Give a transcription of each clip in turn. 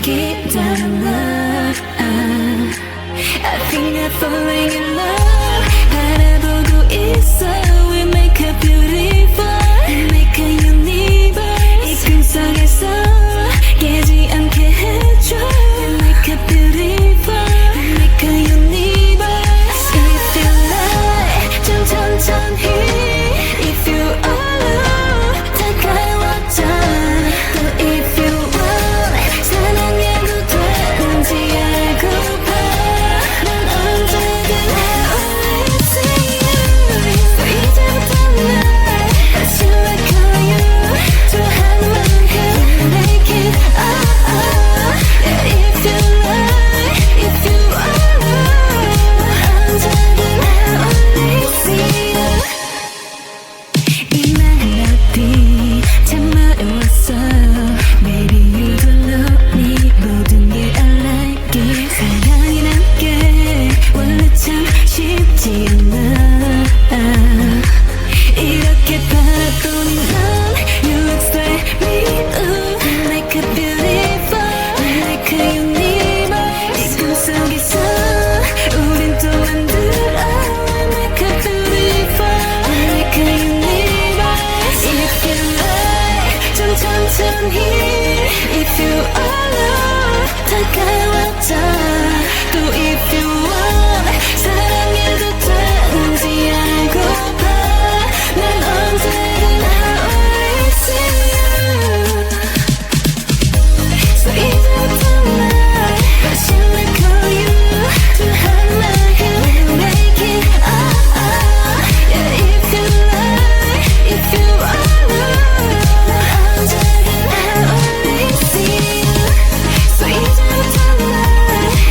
keep down in love. I think I'm falling in love. 바라보고 있어. We make a beautiful, we make a universe. 이 꿈속에서 깨지 않게 해줘. We make a beautiful, we make a universe. If you like 좀 천천히. If you alone 다가와줘. 또 if you want 사랑해도 되는지 알고봐. 난 언제든 I will see you. So 이제부터 날 다시 like you. 좋아하는 만큼 make it Yeah, if you like, if you alone 언제든 I only see you. 이 말은 어디 참 어려웠어. Maybe you don't know me. 모든 게 I like it. 사랑이란 게 원래 참 쉽지 않아. 이렇게 바라보니 넌 You look like me. Ooh, you make a beautiful, you make a universe. 이 꿈속에서 우린 또 만들어. You make a beautiful, you make a universe. If you like 좀 천천히. If you alone 다가와줘. 또 if you want 사랑해도 되는지 알고봐. 난 언제든 I only see you. So 이제부터 날 다시 like you. 좋아하는 만큼 make it Yeah, if you like, if you alone 난 언제든 I only see you. So 이제부터 날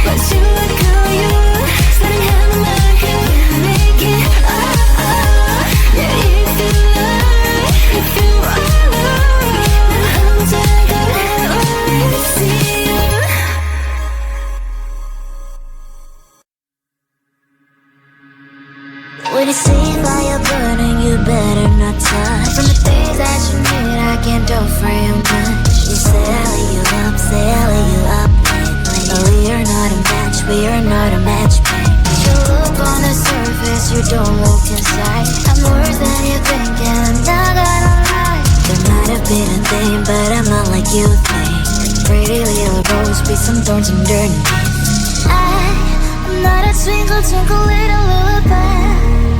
다시 like you. 사랑하는 만큼 make it Yeah, if you like, if you alone 난 언제든 I only see you. When it seems like you're burning, you better not touch. From the things that you need, I can't do for you much. You selling you up, but we are not a match, we are not a match, babe. You look on the surface, you don't look inside. I'm worse than you think, and I'm not gonna lie. There might have been a thing, but I'm not like you think. Pretty little rose with some thorns underneath. I'm not a twinkle, twinkle little lullaby.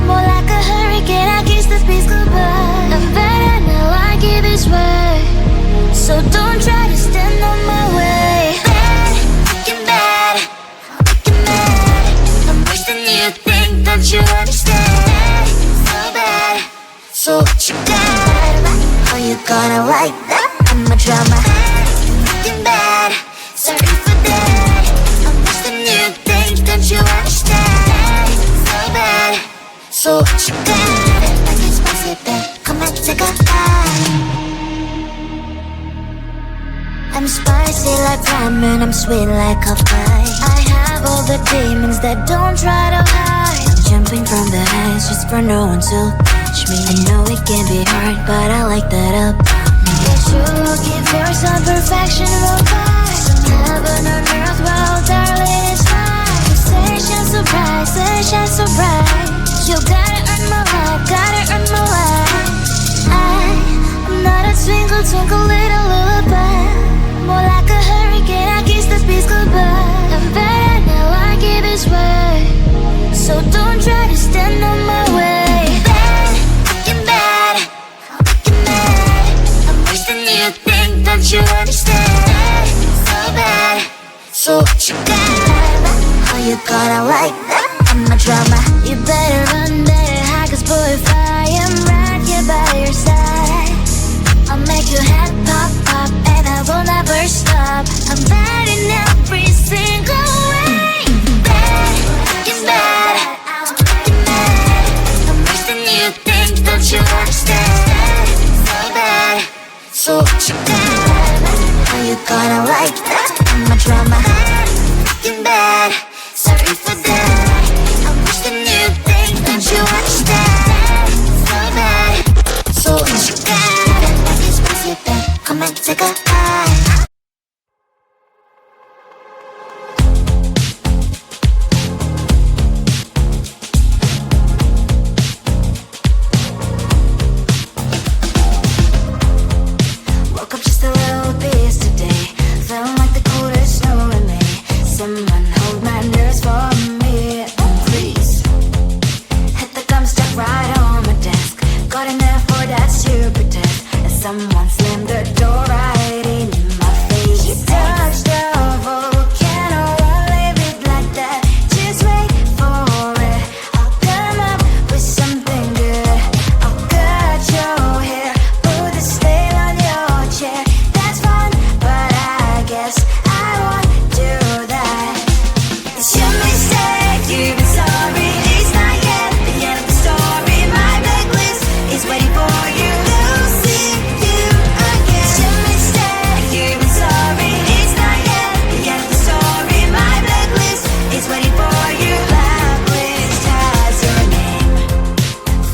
More like a hurricane, I kiss the peace goodbye. I'm better now, I give this way. So don't try to stand on my way. Bad, fucking bad, fucking mad. I'm worse than you think, don't you understand? So bad, so what you got? How you gonna like that? I'm a drama. Bad, fucking bad, sorry for that. I'm worse than you think, don't you understand? So bad, so what you got? Like it's spicy, babe, come and take a bite. I'm spicy like ramen, I'm sweet like a pie. I have all the demons that don't try to hide. I'm jumping from the heights just for no one to catch me. I know it can be hard, but I like that up. Yes, you're looking for some perfection, real fast. Some heaven on earth, well, darling, it's fine. Sunshine so bright, sunshine so bright. You gotta earn my life, gotta earn my life. I'm not a twinkle, twinkle little lullaby. More like a hurricane, I kiss the peace goodbye. I'm better now, I give this way. So don't try to stand on my way. Bad, fucking bad, fucking mad. I'm worse than you think, don't you understand? So bad, so what you got? How you gonna like that? I'm a drama. You better run, better hide, 'cause boy, if I am right here by your side, I'll make your head pop, pop, and I will never stop. I'm bad in every single way. Bad, fucking bad, fucking mad. I'm worse than you think, don't you understand? So bad, so what you got? How you gonna like that? I'm a drama. Bad, fucking bad, sorry for that. I'm worse than you think, don't you understand? So bad, so what you got? Like it's spicy, babe, come and take a bite. slam the door right in my face. You touch the volcano, won't leave it like that. Just wait for it. I'll come up with something good. I'll cut your hair, put a stain on your chair. That's fun, but I guess I won't do that. It's your mistake, you've been sorry. It's not yet the end of the story. My blacklist is waiting for you. We'll see you again. It's your mistake, you've been sorry. It's not yet the end of the story. My blacklist is waiting for you. Blacklist has your name.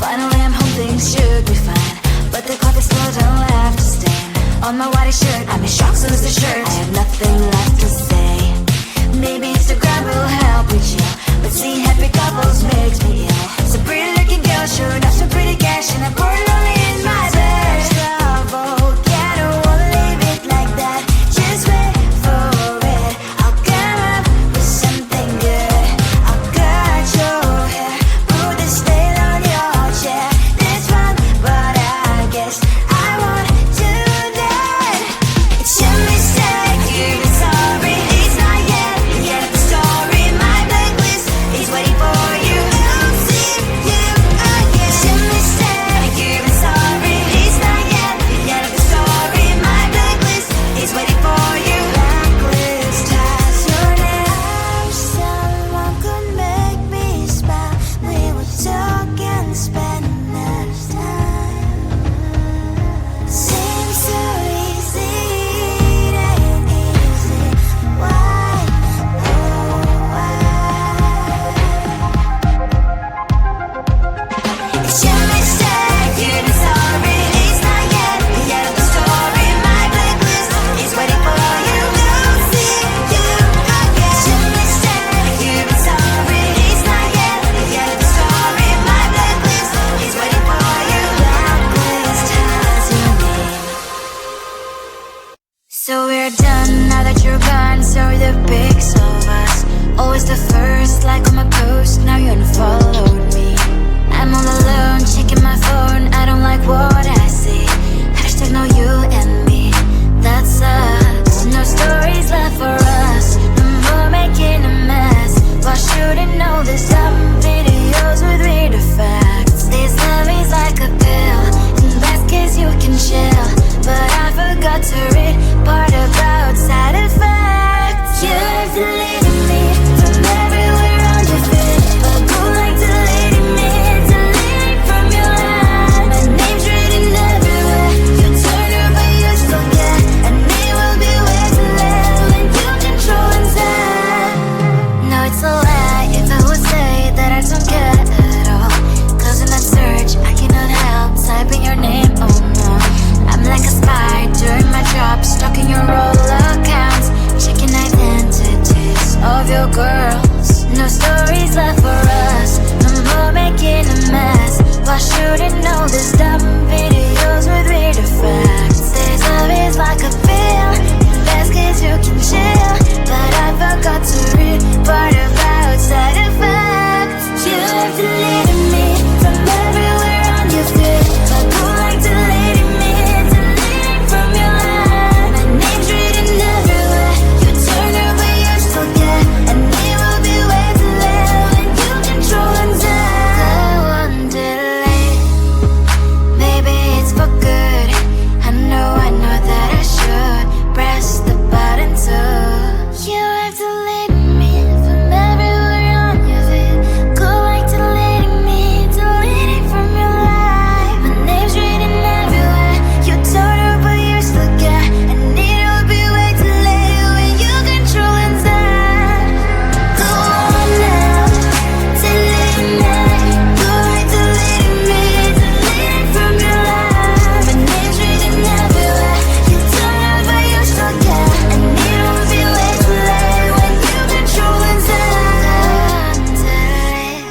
Finally I'm home, things should be fine, but the clock is still don't left to stain. On my white shirt, I'm in shock, so is the shirt. I have nothing left to say. Maybe Instagram will help with you, but seeing happy couples makes me ill. So pretty looking girl, sure enough, some pretty cash, and I'm pouring lonely in my bed. Volcano, won't leave it like that. Just wait for it. I'll come up with something good. I'll cut your hair, put the stain on your chair. That's fun, but I guess I won't do that. It's your mistake, you've been sorry. It's not yet the end of the story. My blacklist is waiting for you. I'll see you again. It's your mistake, you've been sorry. It's not yet the end of the story. My blacklist is waiting for you. Blacklist has your name. Someone could make me smile. We would talk and spend enough time. Seems so easy, it ain't easy. Why, oh why? It's your mistake, you've been sorry. It's not yet the end of the story. My blacklist is waiting for you. We'll see you again. It's your mistake, you've been sorry. It's not yet the end of the story. My blacklist is waiting for you. Blacklist has your name. So we're done now that you're gone. Sorry the pics of us, always the first like on my post. Now you unfollowed me. I'm all alone, checking my phone. I don't like what I see. Hashtag no you and me. That sucks. No stories left for us. No more making a mess. Why shouldn't know this dumb videos with weird effects? This love is like a pill. In best case you can chill, but I forgot to read part about side effects. You're deleting me from everywhere on your feed, but go like deleting me, deleting from your life. My name's written everywhere. You turn your but you still get, and it will be way too late when you control and stand. No, it's a lie if I would say that I don't care at all. Closing that search, I cannot help typing your name, oh no. I'm like a spy doing my job, stalking your roll accounts, checking identities of your girls. No stories left for us, no more making a mess. Why shouldn't know this dumb videos with weird effects? This love is like a pill, in best case you can chill, but I forgot to read part about side effects. You've deleted me from everywhere on your feed, but go like deleting me, deleting from your life. My name's written everywhere. You turn your but you still get, and it will be way too late when you control and zen. Go on, delete. Maybe it's for good. I know that I should press the button too. You have deleted me from everywhere on your feed. Go like deleting me, deleting from your life. My name's written everywhere. You told her but you still get, and it'll be way too late when you control and zen. Go on now, deleting me. Go like deleting me, deleting from your life. My name's written everywhere. You told her but you still get, and it'll be way too late when you control and zen. Delete.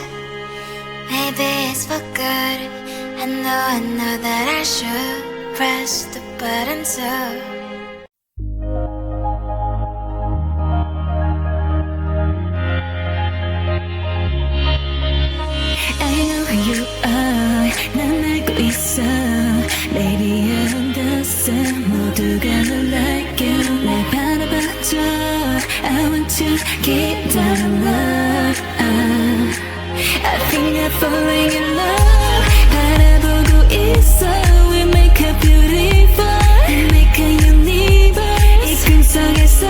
Maybe it's for good. I know that I should press the button too. I know who you are. 난 알고 있어. Baby, I understand. 모두가 널 like you 날 바라봐줘 I want you keep that love I think I'm falling in love 바라보고 있어 We make a beautiful We make a universe 이 꿈속에서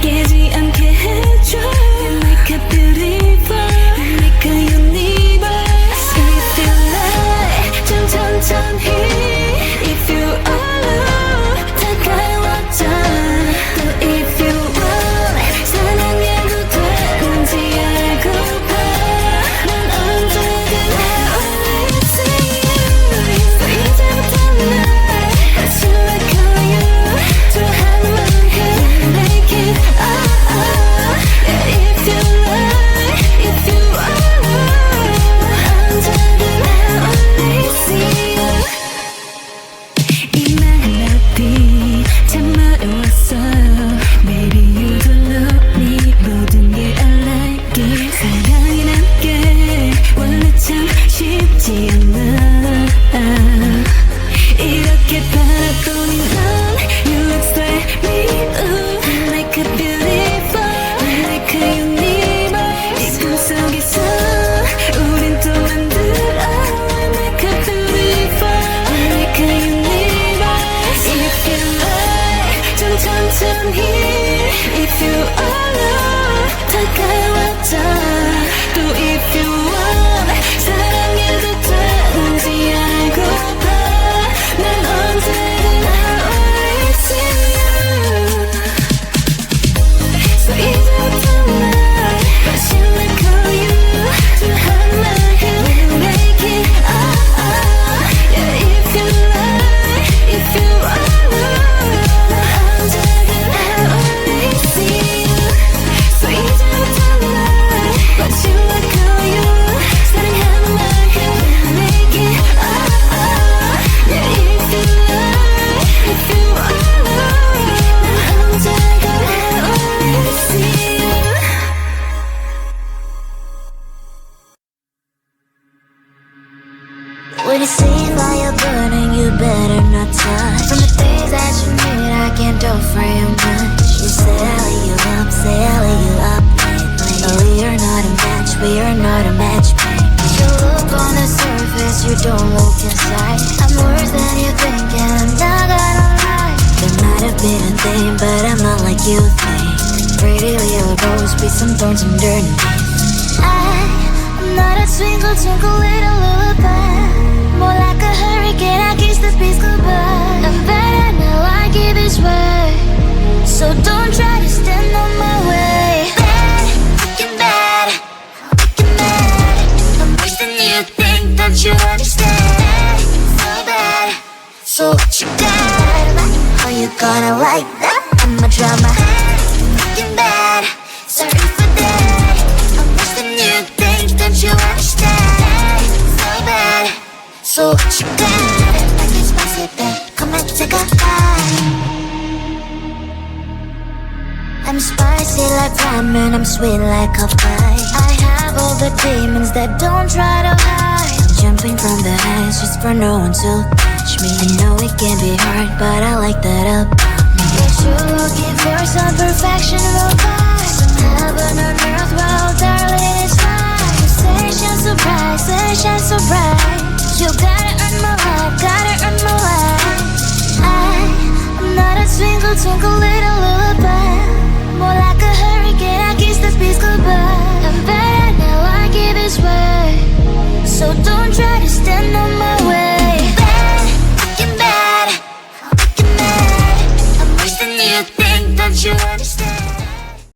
깨지 않게 해줘 We make a beautiful We make a universe If you like 좀 천천히 If you alone 다가와줘 또 if you want 사랑해도 되는지 알고봐 난 언제든 always see you So 이제부터 날 다시 like you 좋아하는 해 make it Yeah if you like If you alone 난 언제든 always see you 이 멜로디 참 어려웠어 Maybe you don't know me 모든 게 I like it 사랑이란 게 원래 참 쉽지 않아 이렇게 바라보니 넌 You look like me ooh. You make a beautiful You make a universe 이 꿈속에서 우린 또 만들어 You make a beautiful You make a universe If you like 좀 천천히 If you alone 다가와줘 또 if you want 사랑해도 되는지 알고 봐 난 언제든 always see you So 이제부터 날 다시 like you 좋아하는 해 make it Yeah if you like If you alone 난 언제든 always see you So 이제부터 날 다시 like you 사랑하는 해 make it Yeah if you like If you alone 난 언제든 always see you When you see fire burning, you better not touch. From the things that you need, I can't offer you much. You say you up, but we are not a match, we are not a match, babe. You look on the surface, you don't look inside. I'm worse than you think, and I'm not gonna lie. There might have been a thing, but I'm not like you think. Pretty little rose with some thorns underneath. I'm not a twinkle, twinkle little lullaby. More like a hurricane, I kiss the peace goodbye. I'm better now, I give this way. So don't try to stand on my way. Bad, fucking bad, fucking mad. I'm worse than you think, don't you understand? So bad, so what you got? How you gonna like that? I'm a drama. Bad, fucking bad, sorry for that. I'm worse than you think, don't you understand? So bad, so what you got? I can spice it back, come and take a bite. I'm spicy like ramen, I'm sweet like a pie. I have all the demons that don't try to hide. I'm jumping from the heights just for no one to catch me. I know it can be hard, but I like that up. But you're looking for some perfection, real fast. Some heaven on earth, well, darling, it's fine. Sunshine so bright, sunshine so bright. You gotta earn my life, gotta earn my life. I'm not a twinkle, twinkle little lullaby. More like a hurricane, I kiss the peace goodbye. I'm better now, I give this way. So don't try to stand on my way. Bad, fucking bad, fucking mad. I'm worse than you think, don't you understand?